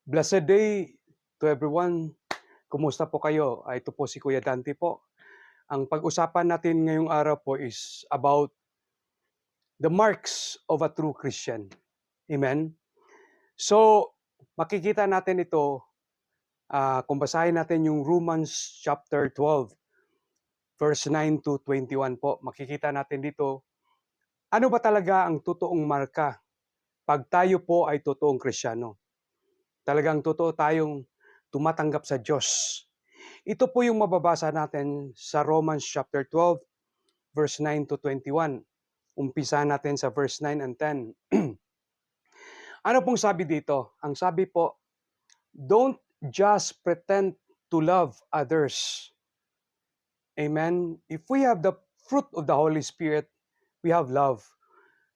Blessed day to everyone. Kumusta po kayo? Ito po si Kuya Dante po. Ang pag-usapan natin ngayong araw po is about the marks of a true Christian. Amen? So, makikita natin ito kung basahin natin yung Romans chapter 12, verse 9 to 21 po. Makikita natin dito, ano ba talaga ang totoong marka pag tayo po ay totoong Kristiyano? Talagang totoo tayong tumatanggap sa Diyos. Ito po yung mababasa natin sa Romans chapter 12, verse 9 to 21. Umpisa natin sa verse 9 and 10. Ano pong sabi dito? Ang sabi po, don't just pretend to love others. Amen? If we have the fruit of the Holy Spirit, we have love.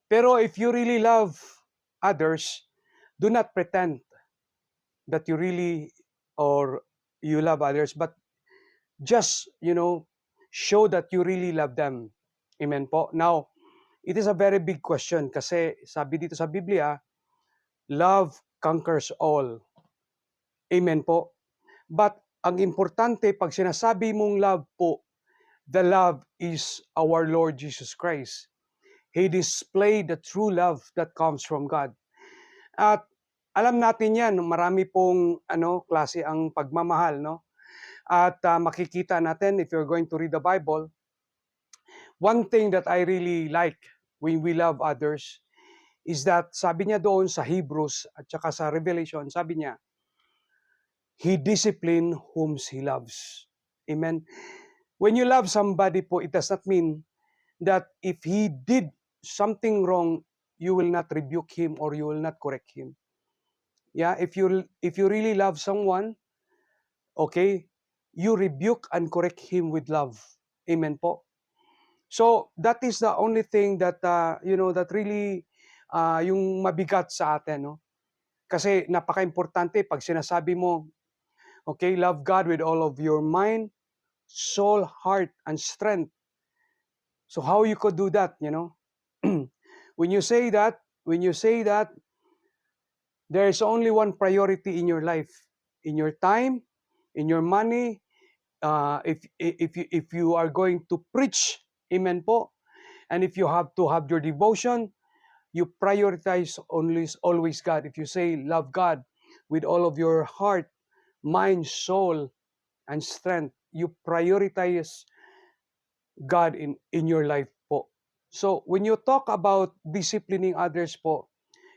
Pero if you really love others, do not pretend that you really or you love others, but just, show that you really love them. Amen po. Now, it is a very big question kasi sabi dito sa Biblia, love conquers all. Amen po. But ang importante, pag sinasabi mong love po, the love is our Lord Jesus Christ. He displayed the true love that comes from God. At alam natin yan, marami pong klase ang pagmamahal, no? At makikita natin, if you're going to read the Bible, one thing that I really like when we love others is that sabi niya doon sa Hebrews at saka sa Revelation, sabi niya, He discipline whom He loves. Amen? When you love somebody po, it does not mean that if he did something wrong, you will not rebuke him or you will not correct him. Yeah, if you really love someone, okay, you rebuke and correct him with love. Amen po. So that is the only thing that that really yung mabigat sa atin, no? Kasi napaka-importante pag sinasabi mo, okay, love God with all of your mind, soul, heart, and strength. So how you could do that, when you say that, there is only one priority in your life, in your time, in your money. If you are going to preach, amen po, and if you have to have your devotion, you prioritize always God. If you say love God with all of your heart, mind, soul, and strength, you prioritize God in your life po. So when you talk about disciplining others po,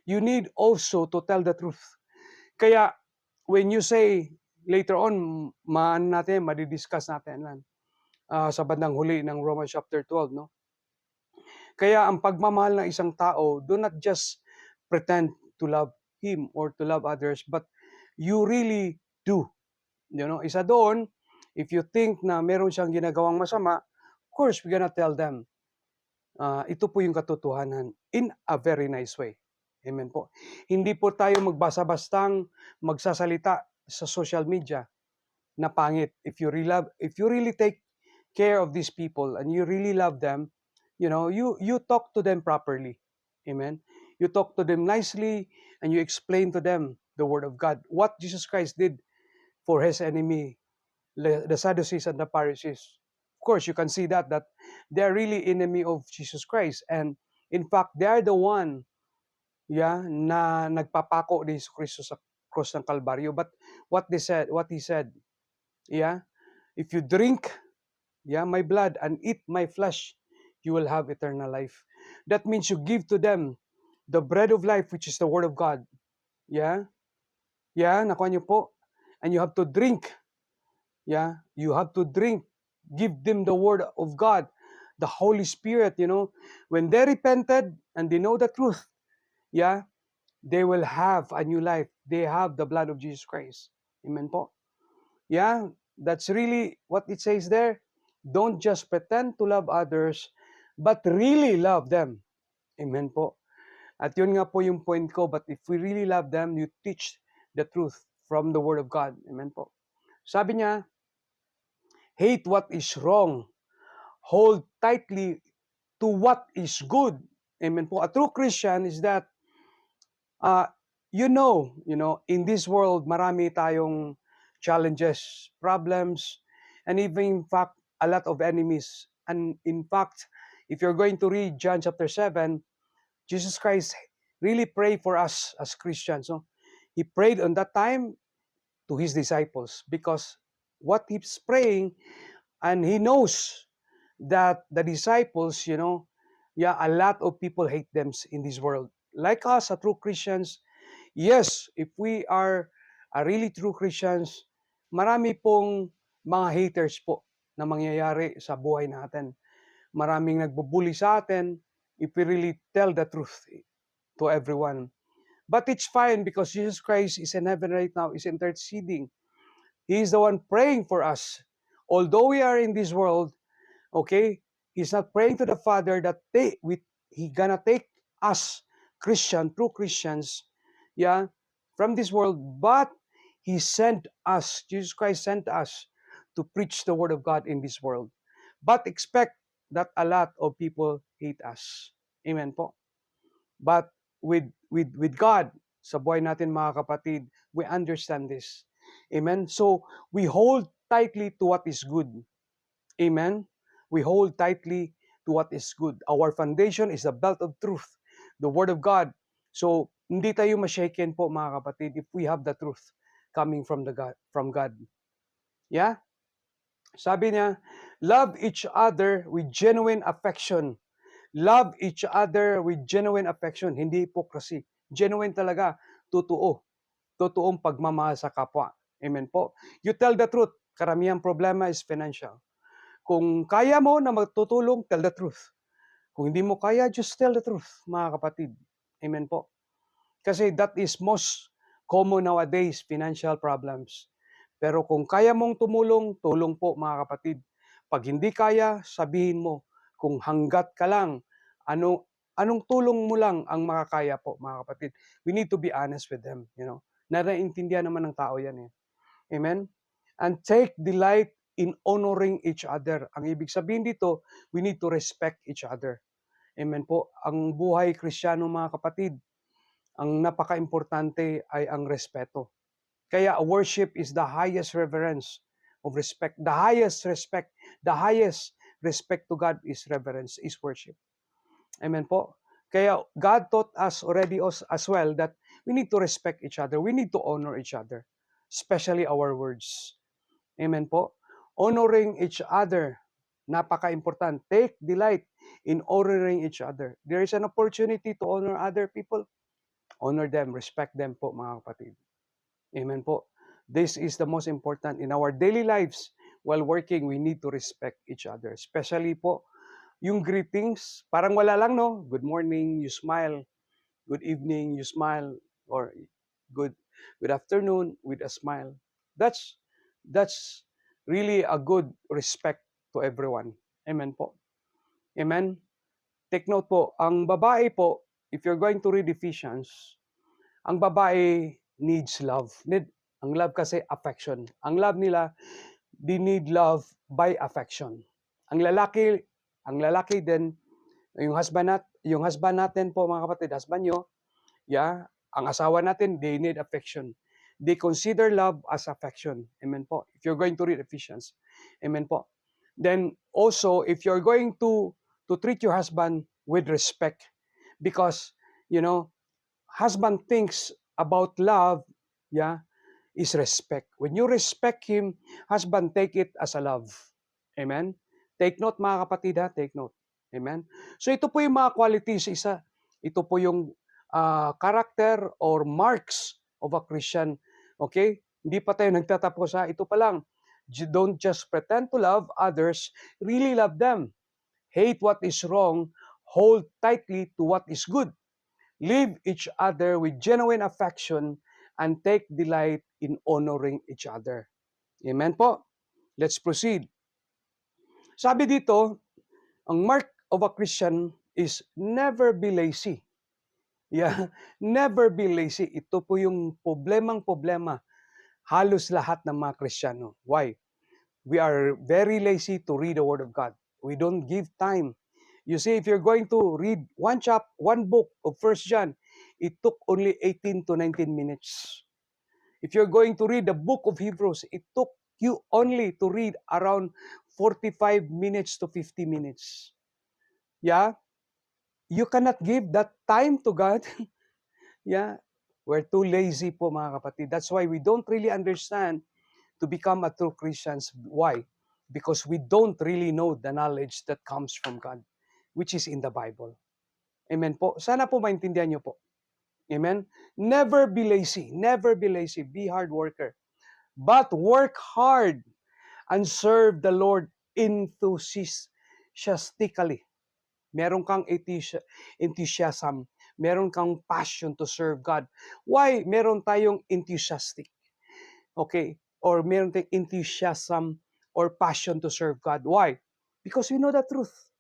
you need also to tell the truth. Kaya when you say later on, madidiscuss natin yan sa bandang huli ng Romans chapter 12, no? Kaya ang pagmamahal ng isang tao, do not just pretend to love him or to love others, but you really do. Isa doon, if you think na meron siyang ginagawang masama, of course, we're gonna tell them. Ito po yung katotohanan in a very nice way. Amen po. Hindi po tayo magbasa-bastang magsasalita sa social media na pangit. If you really take care of these people and you really love them, you talk to them properly. Amen. You talk to them nicely and you explain to them the word of God. What Jesus Christ did for his enemy, the Sadducees and the Pharisees. Of course, you can see that they are really enemy of Jesus Christ. And in fact, they are the one na nagpapako ni Jesus Cristo sa cross ng Kalbaryo. But what he said, if you drink my blood and eat my flesh, you will have eternal life. That means you give to them the bread of life, which is the word of God. Nakuha niyo po. And you have to drink. You have to drink. Give them the word of God, the Holy Spirit, When they repented and they know the truth, they will have a new life. They have the blood of Jesus Christ. Amen po. That's really what it says there. Don't just pretend to love others, but really love them. Amen po. At yun nga po yung point ko, but if we really love them, you teach the truth from the Word of God. Amen po. Sabi niya, hate what is wrong. Hold tightly to what is good. Amen po. A true Christian is that in this world, marami tayong challenges, problems, and even in fact, a lot of enemies. And in fact, if you're going to read John chapter 7, Jesus Christ really prayed for us as Christians. No? He prayed on that time to his disciples because what he's praying, and he knows that the disciples, a lot of people hate them in this world. Like us, true Christians, yes, if we are a really true Christians, marami pong mga haters po na mangyayari sa buhay natin. Maraming nagbubuli sa atin if we really tell the truth to everyone. But it's fine because Jesus Christ is in heaven right now, is interceding. He is the one praying for us. Although we are in this world, okay, He's not praying to the Father that He gonna take us, true Christians, from this world, but He sent us, Jesus Christ sent us to preach the Word of God in this world. But expect that a lot of people hate us. Amen po. But with God, sa buhay natin mga kapatid, we understand this. Amen? So, we hold tightly to what is good. Amen? We hold tightly to what is good. Our foundation is the belt of truth, the Word of God. So, hindi tayo ma-shaken po mga kapatid if we have the truth coming from God. Yeah? Sabi niya, love each other with genuine affection. Love each other with genuine affection, hindi hypocrisy. Genuine talaga, totoo. Totoong pagmamahal sa kapwa. Amen po. You tell the truth. Karamihang problema is financial. Kung kaya mo na magtutulong, tell the truth. Kung hindi mo kaya, just tell the truth, mga kapatid. Amen po. Kasi that is most common nowadays, financial problems. Pero kung kaya mong tumulong, tulong po mga kapatid. Pag hindi kaya, sabihin mo, kung hanggat ka lang, anong tulong mo lang ang makakaya po mga kapatid. We need to be honest with them, Naraintindihan naman ng tao yan eh. Amen? And take delight in honoring each other. Ang ibig sabihin dito, we need to respect each other. Amen po. Ang buhay Kristiyano mga kapatid, ang napaka-importante ay ang respeto. Kaya worship is the highest reverence of respect. The highest respect to God is reverence, is worship. Amen po. Kaya God taught us already as well that we need to respect each other. We need to honor each other, especially our words. Amen po. Honoring each other, napaka-important. Take delight in honoring each other. There is an opportunity to honor other people. Honor them, respect them po mga kapatid. Amen po. This is the most important in our daily lives. While working, we need to respect each other. Especially po, yung greetings, parang wala lang, no? Good morning, you smile. Good evening, you smile. Or good afternoon with a smile. That's really a good respect to everyone. Amen po. Amen? Take note po, ang babae po, if you're going to read Ephesians, ang babae needs love. Ang love kasi affection. Ang love nila, they need love by affection. Ang lalaki din, yung husband natin po mga kapatid, husband nyo, ang asawa natin, they need affection. They consider love as affection. Amen po. If you're going to read Ephesians. Amen po. Then also, if you're going to treat your husband with respect, because, husband thinks about love, is respect. When you respect him, husband, take it as a love. Amen? Take note mga kapatid ha, take note. Amen? So ito po yung mga qualities, ito po yung character or marks of a Christian. Okay? Hindi pa tayo nagtatapos ha, ito pa lang. Don't just pretend to love others, really love them. Hate what is wrong, hold tightly to what is good. Live each other with genuine affection and take delight in honoring each other. Amen po? Let's proceed. Sabi dito, ang mark of a Christian is never be lazy. Never be lazy. Ito po yung problema halos lahat ng mga Kristiyano. Why? We are very lazy to read the Word of God. We don't give time. You see, if you're going to read one book of 1 John, it took only 18 to 19 minutes. If you're going to read the book of Hebrews, it took you only to read around 45 minutes to 50 minutes. Yeah? You cannot give that time to God. Yeah? We're too lazy po mga kapatid. That's why we don't really understand to become a true Christians. Why? Because we don't really know the knowledge that comes from God, which is in the Bible. Amen po. Sana po maintindihan nyo po. Amen? Never be lazy. Never be lazy. Be hard worker. But work hard and serve the Lord enthusiastically. Meron kang enthusiasm. Meron kang passion to serve God. Why meron tayong enthusiastic? Okay? Or meron tayong enthusiasm or passion to serve God. Why? Because we know the truth.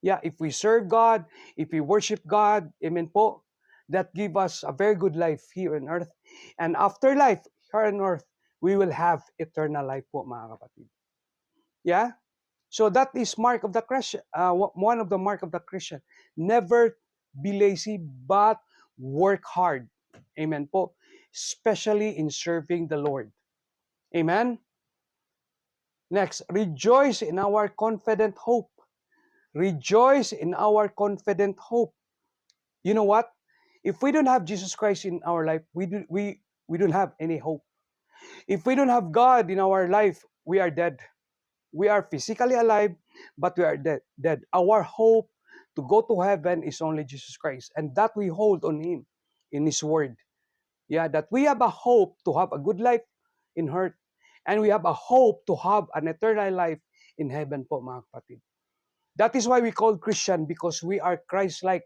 Yeah, if we serve God, if we worship God, amen po, that give us a very good life here on earth. And after life, here on earth, we will have eternal life po, mga kapatid. Yeah? So that is mark of the Christian, one of the mark of the Christian. Never be lazy, but work hard. Amen po. Especially in serving the Lord. Amen? Next, rejoice in our confident hope. Rejoice in our confident hope. You know what? If we don't have Jesus Christ in our life, we don't have any hope. If we don't have God in our life, we are dead. We are physically alive, but we are dead. Our hope to go to heaven is only Jesus Christ, and that we hold on Him in His Word. Yeah, that we have a hope to have a good life in earth, and we have a hope to have an eternal life in heaven po, mga kapatid. That is why we call Christian, because we are Christ-like.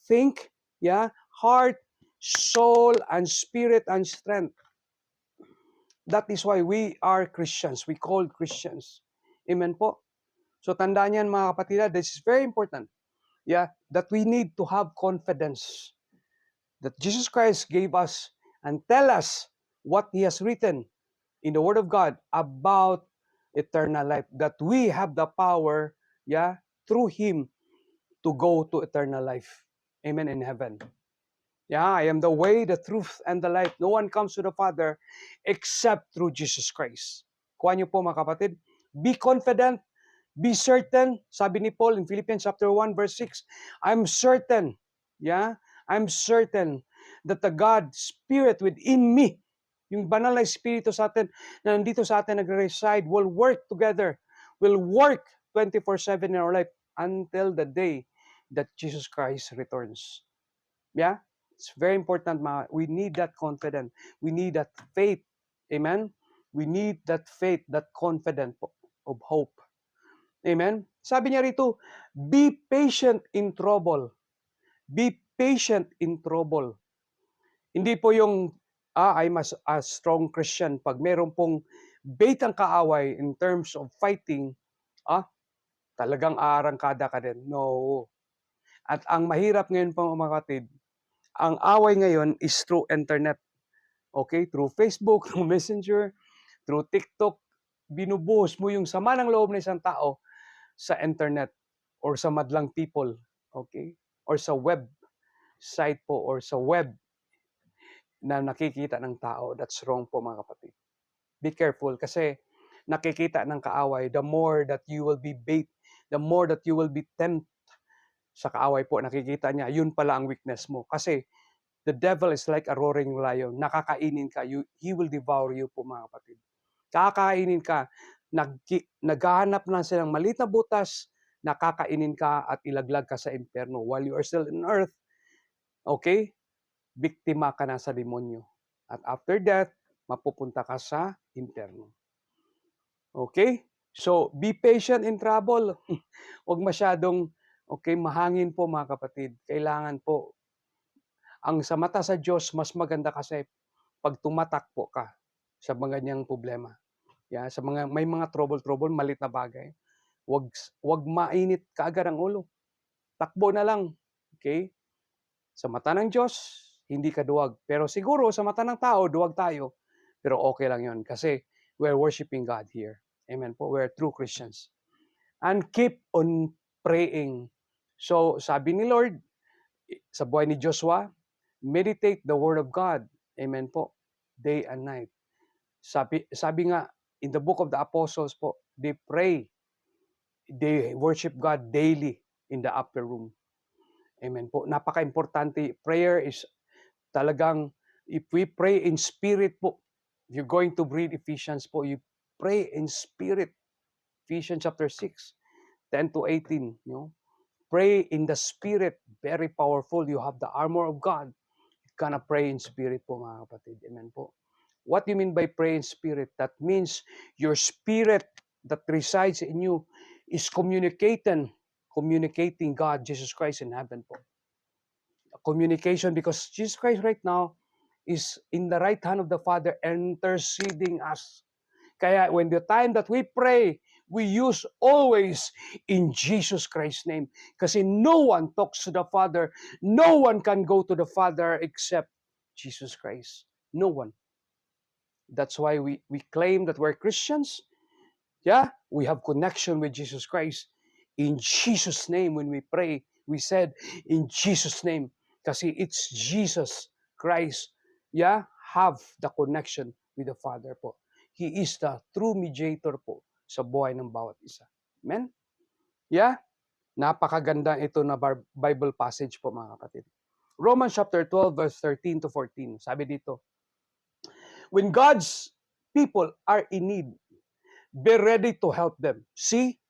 Think, yeah, heart, soul, and spirit and strength. That is why we are Christians. We call Christians. Amen po. So tandaan yan mga kapatid, this is very important. Yeah, that we need to have confidence that Jesus Christ gave us and tell us what He has written in the Word of God about eternal life. That we have the power, yeah, through Him to go to eternal life. Amen, in heaven. Yeah, I am the way, the truth, and the life. No one comes to the Father except through Jesus Christ. Kuha niyo po mga kapatid. Be confident, be certain. Sabi ni Paul in Philippians chapter 1 verse 6, I'm certain, yeah, I'm certain that the God Spirit within me, yung banal na Espiritu sa atin, na nandito sa atin nagre-reside, will work together, will work 24/7 in our life until the day that Jesus Christ returns. Yeah? It's very important. We need that confidence. We need that faith. Amen? We need that faith, that confidence of hope. Amen? Sabi niya rito, be patient in trouble. Be patient in trouble. Hindi po yung, I'm a strong Christian. Pag meron pong baitang kaaway in terms of fighting, talagang aarangkada ka din. No. At ang mahirap ngayon po mga kapatid, ang away ngayon is through internet. Okay? Through Facebook, through Messenger, through TikTok. Binubuhos mo yung sama ng loob ng isang tao sa internet or sa madlang people. Okay? Or sa web site po or sa web na nakikita ng tao. That's wrong po mga kapatid. Be careful kasi nakikita ng kaaway, the more that you will be bait, the more that you will be tempted sa kaaway po, nakikita niya, yun pala ang weakness mo. Kasi the devil is like a roaring lion. Nakakainin ka. He will devour you po mga kapatid. Kakainin ka. Naghahanap lang silang maliit na butas, nakakainin ka at ilaglag ka sa impyerno. While you are still in earth, okay, biktima ka na sa demonyo. At after that, mapupunta ka sa impyerno. Okay? So, be patient in trouble. Huwag masyadong, okay, mahangin po mga kapatid. Kailangan po, ang sa mata sa Diyos, mas maganda kasi pag tumatakbo ka sa mga ganyang problema. Yeah, sa may mga trouble, malit na bagay. Wag mainit kaagad ang ulo. Takbo na lang. Okay? Sa mata ng Diyos, hindi ka duwag. Pero siguro sa mata ng tao, duwag tayo. Pero okay lang yon kasi we're worshiping God here. Amen po. We're true Christians. And keep on praying. So, sabi ni Lord, sa buhay ni Joshua, Meditate the Word of God. Amen po. Day and night. Sabi nga, in the book of the Apostles po, they pray, they worship God daily in the upper room. Amen po. Napaka-importante. Prayer is talagang, if we pray in spirit po, you're going to read Ephesians po, you pray in spirit. Ephesians chapter 6, 10 to 18. You know? Pray in the spirit. Very powerful. You have the armor of God. You gonna pray in spirit po, mga kapatid. Amen po. What do you mean by pray in spirit? That means your spirit that resides in you is communicating God, Jesus Christ in heaven po. Communication, because Jesus Christ right now is in the right hand of the Father interceding us. Kaya when the time that we pray, we use always in Jesus Christ's name. Kasi no one talks to the Father. No one can go to the Father except Jesus Christ. No one. That's why we claim that we're Christians. Yeah, we have connection with Jesus Christ. In Jesus' name, when we pray, we said, in Jesus' name. Kasi it's Jesus Christ. Yeah, have the connection with the Father po. He is the true mediator po sa buhay ng bawat isa. Amen? Yeah? Napakaganda ito na Bible passage po, mga kapatid. Romans chapter 12, verse 13 to 14. Sabi dito, when God's people are in need, be ready to help them. See?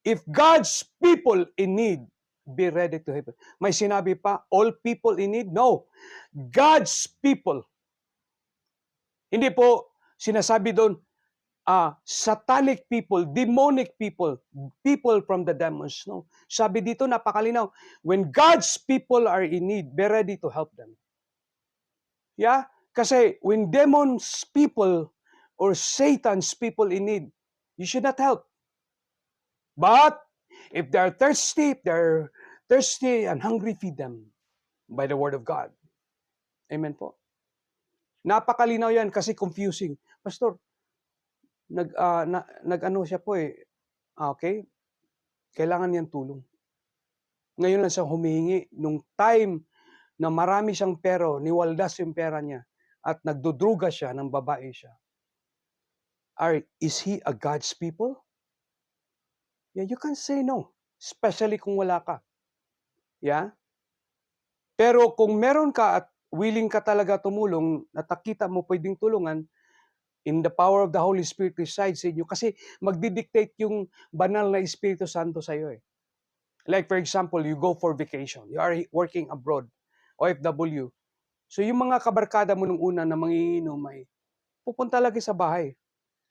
If God's people in need, be ready to help them. May sinabi pa, all people in need? No. God's people. Hindi po sinasabi doon, satanic people, demonic people, people from the demons. No. Sabi dito, napakalinaw, when God's people are in need, be ready to help them. Yeah? Kasi when demons people or Satan's people in need, you should not help. But if they're thirsty, and hungry, feed them by the word of God. Amen po. Napakalinaw yan kasi confusing. Pastor, nag-ano siya po eh. Okay? Kailangan niyang tulong. Ngayon lang siya humihingi nung time na marami siyang pero, niwaldas yung pera niya at nagdudruga siya ng babae siya. Is he a God's people? Yeah, you can say no. Especially kung wala ka. Yeah? Pero kung meron ka at willing ka talaga tumulong, natakita mo pwedeng tulungan, in the power of the Holy Spirit resides in you. Kasi magdidictate yung banal na Espiritu Santo sa iyo eh. Like for example, you go for vacation. You are working abroad, OFW. So yung mga kabarkada mo nung una na manginginom ay pupunta lagi sa bahay.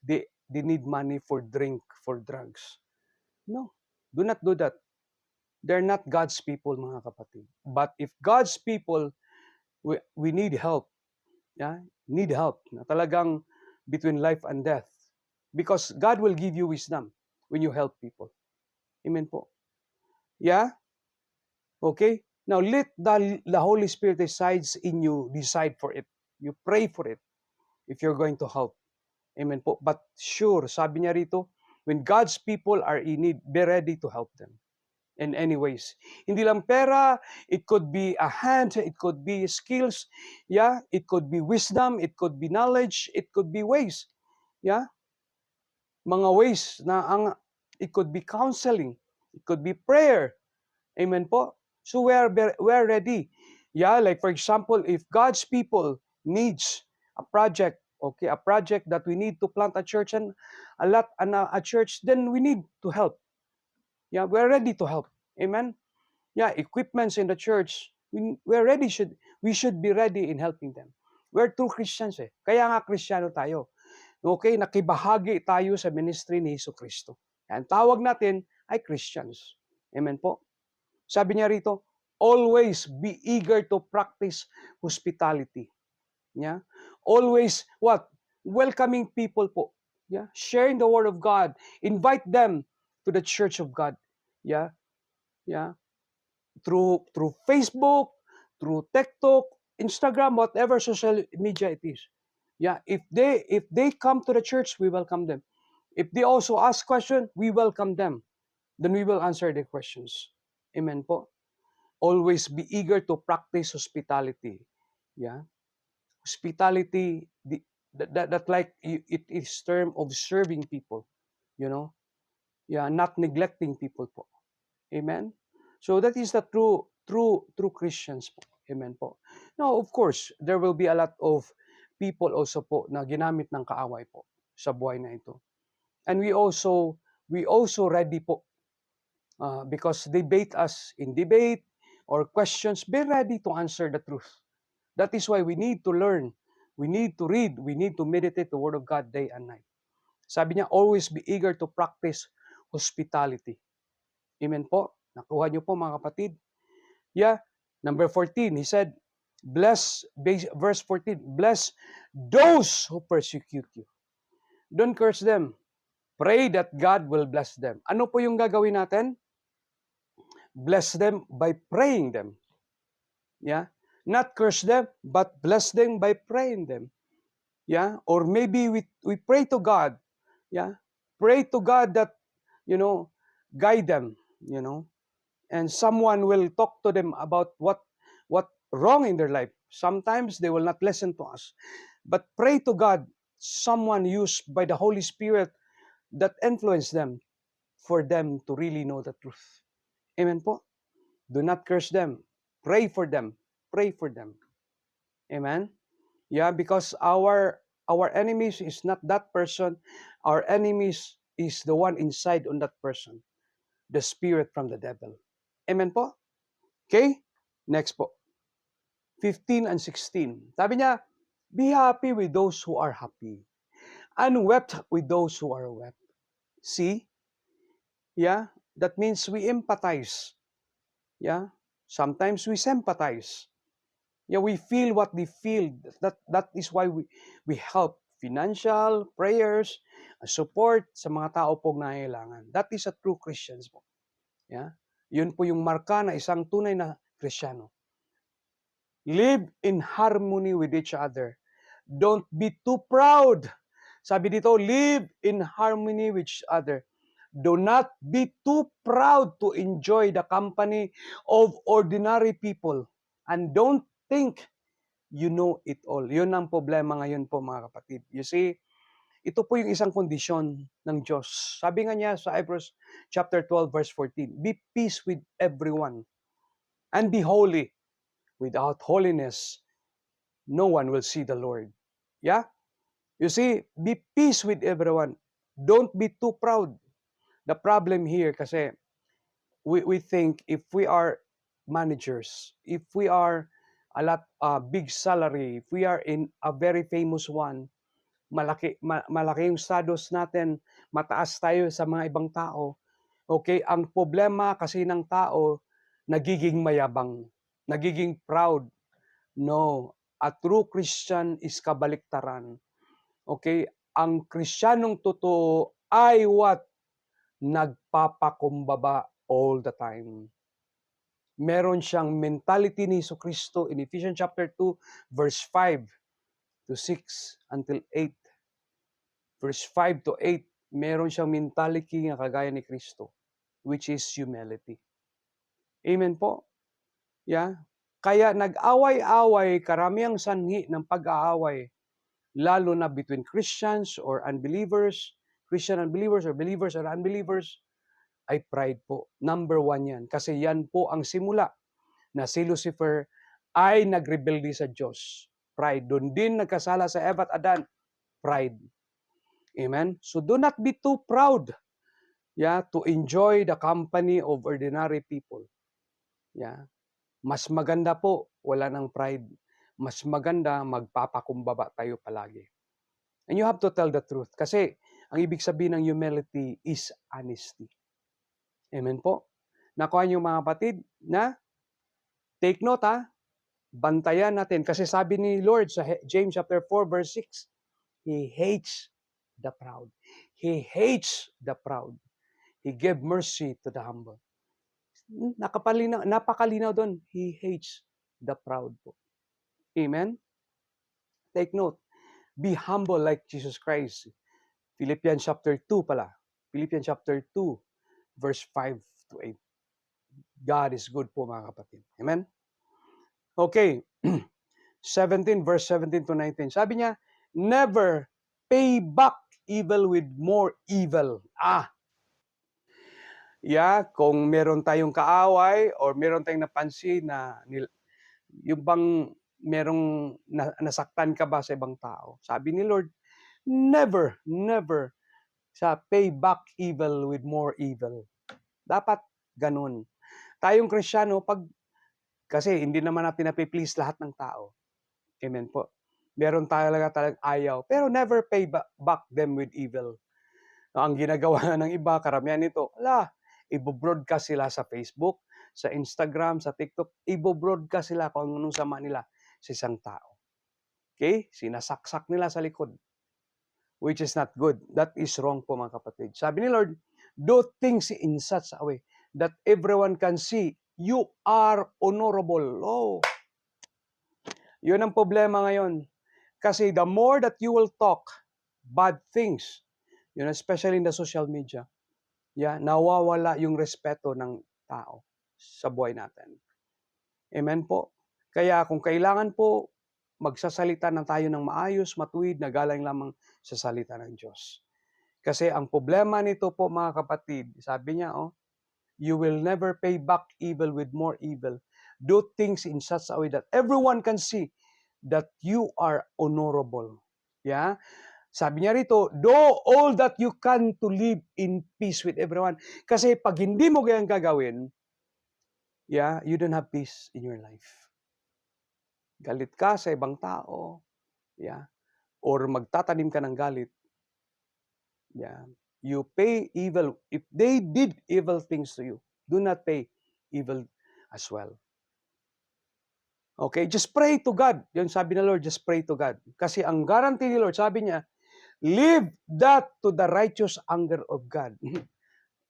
They need money for drink, for drugs. No, do not do that. They're not God's people, mga kapatid. But if God's people, we need help. Yeah? Need help. Na talagang between life and death. Because God will give you wisdom when you help people. Amen po. Yeah? Okay? Now, let the Holy Spirit resides in you, decide for it. You pray for it if you're going to help. Amen po. But sure, sabi niya rito, when God's people are in need, be ready to help them. In any ways. Hindi lang pera, it could be a hand, it could be skills, yeah, it could be wisdom, it could be knowledge, it could be ways. Yeah? Mga ways na it could be counseling, it could be prayer. Amen po. So we're ready. Yeah, like for example, if God's people needs a project, okay, a project that we need to plant a church and a church, then we need to help. Yeah, we're ready to help. Amen? Yeah, equipments in the church, we should be ready in helping them. We're true Christians eh. Kaya nga Kristiyano tayo. Okay, nakibahagi tayo sa ministry ni Jesucristo. Ang tawag natin ay Christians. Amen po. Sabi niya rito, always be eager to practice hospitality. Yeah? Always, what? Welcoming people po. Yeah? Sharing the word of God. Invite them to the church of God. Yeah? Yeah? Through Facebook, through TikTok, Instagram, whatever social media it is. Yeah, if they come to the church, we welcome them. If they also ask questions, we welcome them. Then we will answer their questions. Amen po. Always be eager to practice hospitality. Yeah. Hospitality, that like it is term of serving people, you know. Yeah, not neglecting people po. Amen. So that is the true Christians po. Amen po. Now, of course, there will be a lot of people also po na ginamit ng kaaway po sa buhay na ito. And we also ready po because they bait us in debate or questions, be ready to answer the truth. That is why we need to learn, we need to read, we need to meditate the Word of God day and night. Sabi niya, always be eager to practice hospitality. Amen po? Nakuha niyo po mga kapatid? Yeah. Number 14, he said, verse 14, bless those who persecute you. Don't curse them. Pray that God will bless them. Ano po yung gagawin natin? Bless them by praying them. Yeah? Not curse them, but bless them by praying them. Yeah? Or maybe we pray to God. Yeah? Pray to God that, guide them, and someone will talk to them about what wrong in their life. Sometimes they will not listen to us. But pray to God, someone used by the Holy Spirit that influence them for them to really know the truth. Amen po? Do not curse them. Pray for them. Pray for them. Amen? Yeah, because our enemies is not that person. Our enemies is the one inside on that person. The spirit from the devil. Amen po? Okay? Next po. 15 and 16. Sabi niya, be happy with those who are happy, and wept with those who are wept. See? Yeah? That means we empathize. Yeah? Sometimes we sympathize. Yeah, we feel what they feel. That is why we help. Financial, prayers, support sa mga tao pong nangailangan. That is a true Christians po. Yeah? Yun po yung marka na isang tunay na Kristiyano. Live in harmony with each other. Don't be too proud. Sabi dito, live in harmony with each other. Do not be too proud to enjoy the company of ordinary people. And don't think you know it all. Yun ang problema ngayon po mga kapatid. You see, ito po yung isang kondisyon ng Diyos. Sabi nga niya sa Hebrews chapter 12 verse 14, be peace with everyone and be holy. Without holiness, no one will see the Lord. Yeah? You see, be peace with everyone. Don't be too proud. The problem here kasi we think if we are managers, if we are a lot big salary, if we are in a very famous one, malaki yung status natin, mataas tayo sa mga ibang tao. Okay, ang problema kasi ng tao, nagiging mayabang, nagiging proud. No, a true Christian is kabaliktaran. Okay, ang Kristiyanong totoo ay what? Nagpapakumbaba all the time. Meron siyang mentality ni Jesucristo in Ephesians chapter 2, verse 5 to 6 until 8. Verse 5 to 8, meron siyang mentality na kagaya ni Kristo, which is humility. Amen po? Yeah? Kaya nag-away-away, karamiang sanhi ng pag-aaway, lalo na between Christians or unbelievers, Christian unbelievers or believers or unbelievers, ay pride po. Number 1 yan. Kasi yan po ang simula na si Lucifer ay nagrebelde sa Diyos. Pride. Doon din nagkasala sa Eva at Adan. Pride. Amen? So do not be too proud, to enjoy the company of ordinary people. Yeah? Mas maganda po, wala ng pride. Mas maganda, magpapakumbaba tayo palagi. And you have to tell the truth. Kasi ang ibig sabihin ng humility is honesty. Amen po? Nakuha niyo mga kapatid na take note bantayan natin. Kasi sabi ni Lord sa James chapter 4 verse 6, He hates the proud. He hates the proud. He gave mercy to the humble. Napakalinaw doon. He hates the proud po. Amen? Take note. Be humble like Jesus Christ. Philippians chapter 2 pala. Philippians chapter 2 verse 5 to 8. God is good po mga kapatid. Amen? Okay. 17, verse 17 to 19. Sabi niya, never pay back evil with more evil. Kung meron tayong kaaway or meron tayong napansin na yung bang merong nasaktan ka ba sa ibang tao? Sabi ni Lord, never, never pay back evil with more evil. Dapat ganun. Tayong Kristiyano, kasi hindi naman natin napiplease lahat ng tao. Amen po. Meron talagang ayaw. Pero never pay back them with evil. Ang ginagawa ng iba, karamihan nito, i-broadcast sila sa Facebook, sa Instagram, sa TikTok, i-broadcast sila kung anong sama nila sa isang tao. Okay? Sinasaksak nila sa likod. Which is not good. That is wrong po mga kapatid. Sabi ni Lord, do things in such a way that everyone can see you are honorable. Yun ang problema ngayon. Kasi the more that you will talk bad things, especially in the social media, nawawala yung respeto ng tao sa buhay natin. Amen po. Kaya kung kailangan po, magsasalita na tayo ng maayos, matuwid, na galing lamang sa salita ng Diyos. Kasi ang problema nito po mga kapatid, sabi niya, you will never pay back evil with more evil. Do things in such a way that everyone can see that you are honorable. Sabi niya rito, do all that you can to live in peace with everyone. Kasi pag hindi mo ganyan gagawin, you don't have peace in your life. Galit ka sa ibang tao, or magtatanim ka ng galit, you pay evil. If they did evil things to you, do not pay evil as well. Okay, just pray to God. Yun sabi ng Lord, just pray to God. Kasi ang guarantee ni Lord, sabi niya, leave that to the righteous anger of God.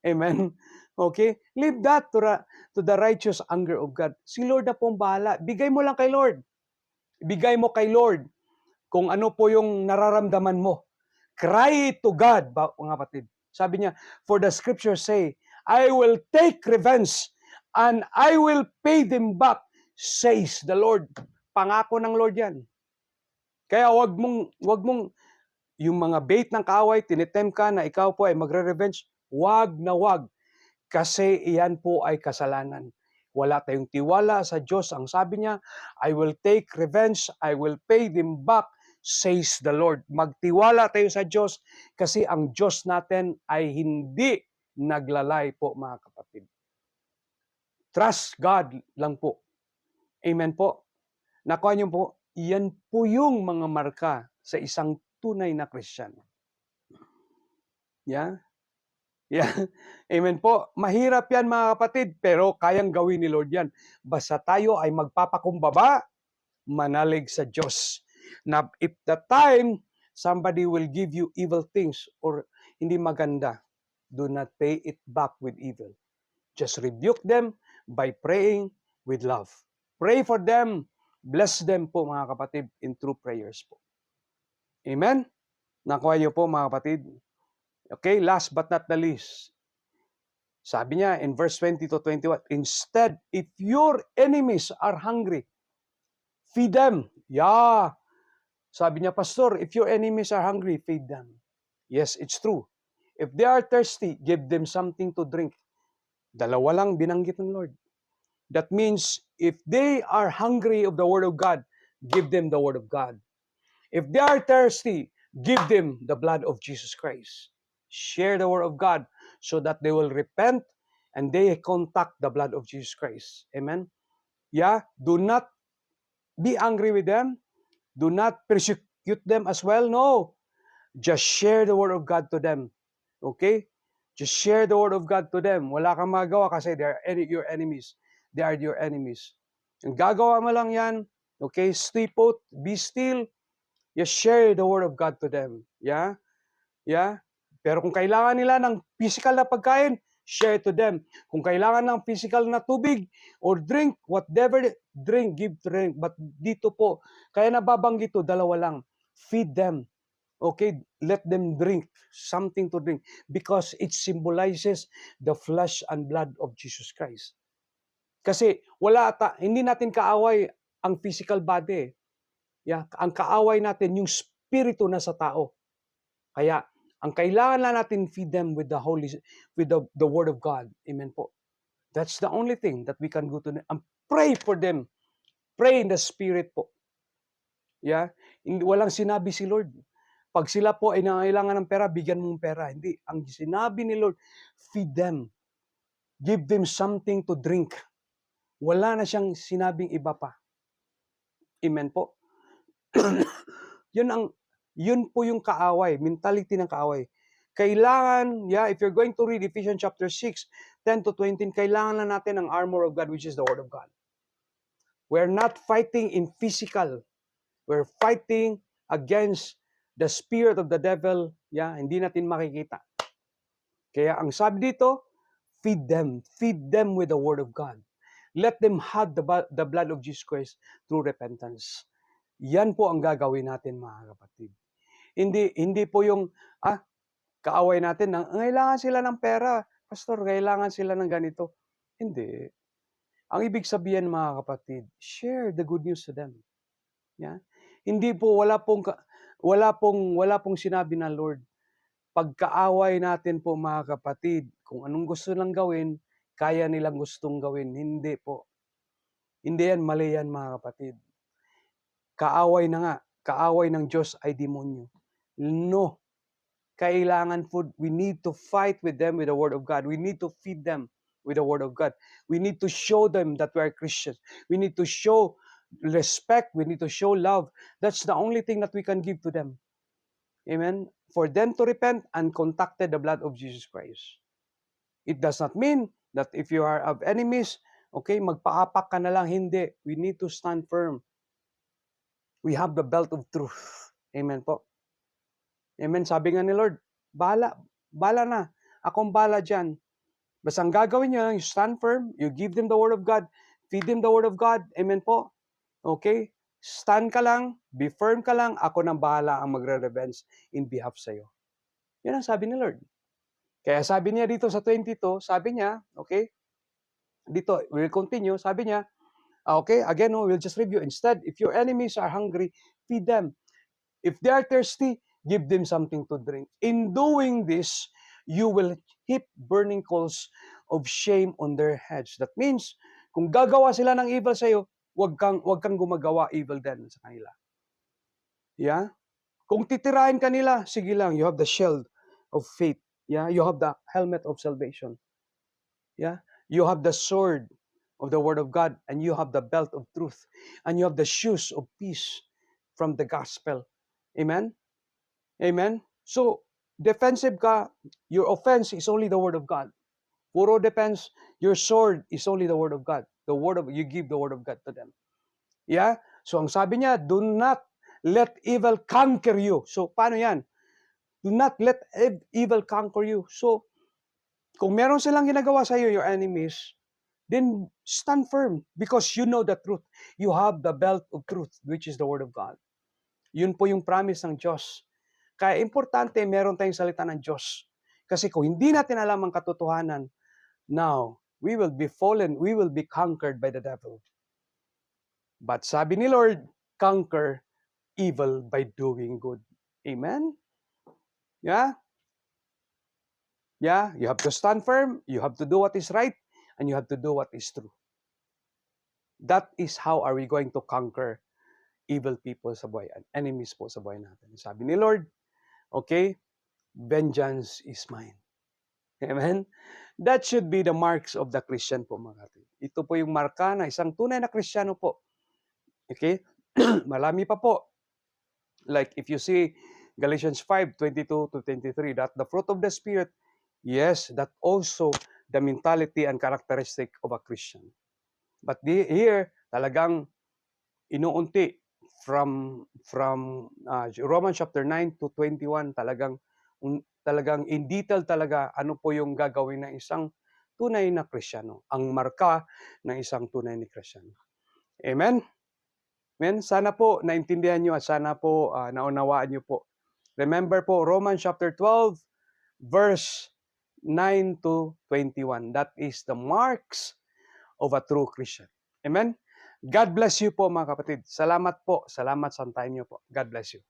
Amen? Okay? Leave that to the righteous anger of God. Si Lord na pong bahala. Bigay mo lang kay Lord. Bigay mo kay Lord kung ano po yung nararamdaman mo. Cry to God, mga kapatid. Sabi niya, for the scriptures say, I will take revenge and I will pay them back, says the Lord. Pangako ng Lord yan. Kaya wag mong yung mga bait ng kaaway, tinitem ka na ikaw po ay magre-revenge, wag na wag. Kasi iyan po ay kasalanan. Wala tayong tiwala sa Diyos. Ang sabi niya, I will take revenge, I will pay them back, says the Lord. Magtiwala tayo sa Diyos kasi ang Diyos natin ay hindi naglalay po mga kapatid. Trust God lang po. Amen po. Nakuha niyo po, iyan po yung mga marka sa isang tunay na Kristiyano. Amen po. Mahirap yan mga kapatid, pero kayang gawin ni Lord yan. Basta tayo ay magpapakumbaba, manalig sa Diyos. Na if the time somebody will give you evil things or hindi maganda, do not pay it back with evil. Just rebuke them by praying with love. Pray for them. Bless them po mga kapatid in true prayers po. Amen? Nakuha niyo po mga kapatid. Okay, last but not the least. Sabi niya in verse 20 to 21, instead, if your enemies are hungry, feed them. Sabi niya, Pastor, if your enemies are hungry, feed them. Yes, it's true. If they are thirsty, give them something to drink. Dalawa lang binanggit ng Lord. That means, if they are hungry of the Word of God, give them the Word of God. If they are thirsty, give them the blood of Jesus Christ. Share the Word of God so that they will repent and they contact the blood of Jesus Christ. Amen? Do not be angry with them. Do not persecute them as well. No. Just share the Word of God to them. Okay? Just share the Word of God to them. Wala kang magawa kasi they are your enemies. They are your enemies. Ang gagawa mo lang yan, okay? Stay put, be still. Just share the Word of God to them. Pero kung kailangan nila ng physical na pagkain, share to them. Kung kailangan ng physical na tubig or drink, whatever drink, give drink. But dito po, kaya nababanggit ito, dalawa lang. Feed them. Okay, let them drink something to drink because it symbolizes the flesh and blood of Jesus Christ. Kasi hindi natin kaaway ang physical body. Yeah, ang kaaway natin yung spirito na sa tao. Kaya ang kailangan lang natin feed them with the word of God. Amen po. That's the only thing that we can go to them and pray for them. Pray in the spirit po. Yeah? Walang sinabi si Lord. Pag sila po ay nangailangan ng pera, bigyan mong pera. Hindi. Ang sinabi ni Lord, feed them. Give them something to drink. Wala na siyang sinabing iba pa. Amen po. Yun po yung kaaway, mentality ng kaaway. Kailangan, if you're going to read Ephesians chapter 6, 10 to 20, kailangan na natin ang armor of God, which is the Word of God. We're not fighting in physical. We're fighting against the spirit of the devil. Hindi natin makikita. Kaya ang sabi dito, feed them with the Word of God. Let them have the blood of Jesus Christ through repentance. Yan po ang gagawin natin, mga kapatid. Hindi po yung, kaaway natin, kailangan sila ng pera. Pastor, kailangan sila ng ganito. Hindi. Ang ibig sabihin, mga kapatid, share the good news to them. Yeah? Hindi po, wala pong sinabi ng Lord. Pagkaaway natin po, mga kapatid, kung anong gusto lang gawin, kaya nilang gustong gawin. Hindi po. Hindi yan, mali yan, mga kapatid. Kaaway na nga. Kaaway ng Diyos ay demonyo. No. Kailangan food. We need to fight with them with the Word of God. We need to feed them with the Word of God. We need to show them that we are Christians. We need to show respect. We need to show love. That's the only thing that we can give to them. Amen? For them to repent and contacted the blood of Jesus Christ. It does not mean that if you are of enemies, okay, magpaapak ka na lang. Hindi. We need to stand firm. We have the belt of truth. Amen po. Amen. Sabi nga ni Lord, bala na. Akong bala dyan. Basta ang gagawin nyo, you stand firm, you give them the Word of God, feed them the Word of God. Amen po. Okay? Stand ka lang, be firm ka lang, ako nang bahala ang magre-revenge in behalf sa'yo. Yan ang sabi ni Lord. Kaya sabi niya dito sa 22, sabi niya, okay, dito, we'll continue, sabi niya, okay, again, we'll just review. Instead, if your enemies are hungry, feed them. If they are thirsty, give them something to drink. In doing this, you will heap burning coals of shame on their heads. That means, kung gagawa sila ng evil sa'yo, wag kang gumagawa evil din sa kanila. Yeah? Kung titirahin kanila, sige lang, you have the shield of faith. Yeah? You have the helmet of salvation. Yeah? You have the sword of the Word of God, and you have the belt of truth, and you have the shoes of peace from the gospel. Amen? Amen? So, defensive ka, your offense is only the Word of God. Puro defense, your sword is only the Word of God. You give the Word of God to them. Yeah? So, ang sabi niya, do not let evil conquer you. So, paano yan? Do not let evil conquer you. So, kung meron silang ginagawa sa iyo, your enemies, then stand firm because you know the truth. You have the belt of truth, which is the Word of God. Yun po yung promise ng Diyos. Kaya importante, meron tayong salita ng Diyos. Kasi kung hindi natin alam ang katotohanan, now, we will be fallen, we will be conquered by the devil. But sabi ni Lord, conquer evil by doing good. Amen? Yeah? Yeah, you have to stand firm, you have to do what is right, and you have to do what is true. That is how are we going to conquer evil people sa buhay, enemies po sa buhay natin. Sabi ni Lord, okay, vengeance is mine. Amen? That should be the marks of the Christian po, mga kapatid. Ito po yung marka na isang tunay na Kristiyano po. Okay? Marami pa po. Like if you see Galatians 5:22 to 23, that the fruit of the Spirit, yes, that also the mentality and characteristic of a Christian. But here, talagang inuunti from Romans chapter 9 to 21, talagang in detail talaga ano po yung gagawin ng isang tunay na Kristiyano, ang marka ng isang tunay na Kristiyano. Amen? Amen? Sana po naintindihan nyo at sana po naunawaan nyo po. Remember po, Romans chapter 12, verse 9 to 21. That is the marks of a true Christian. Amen? God bless you po mga kapatid. Salamat po. Salamat sa time niyo po. God bless you.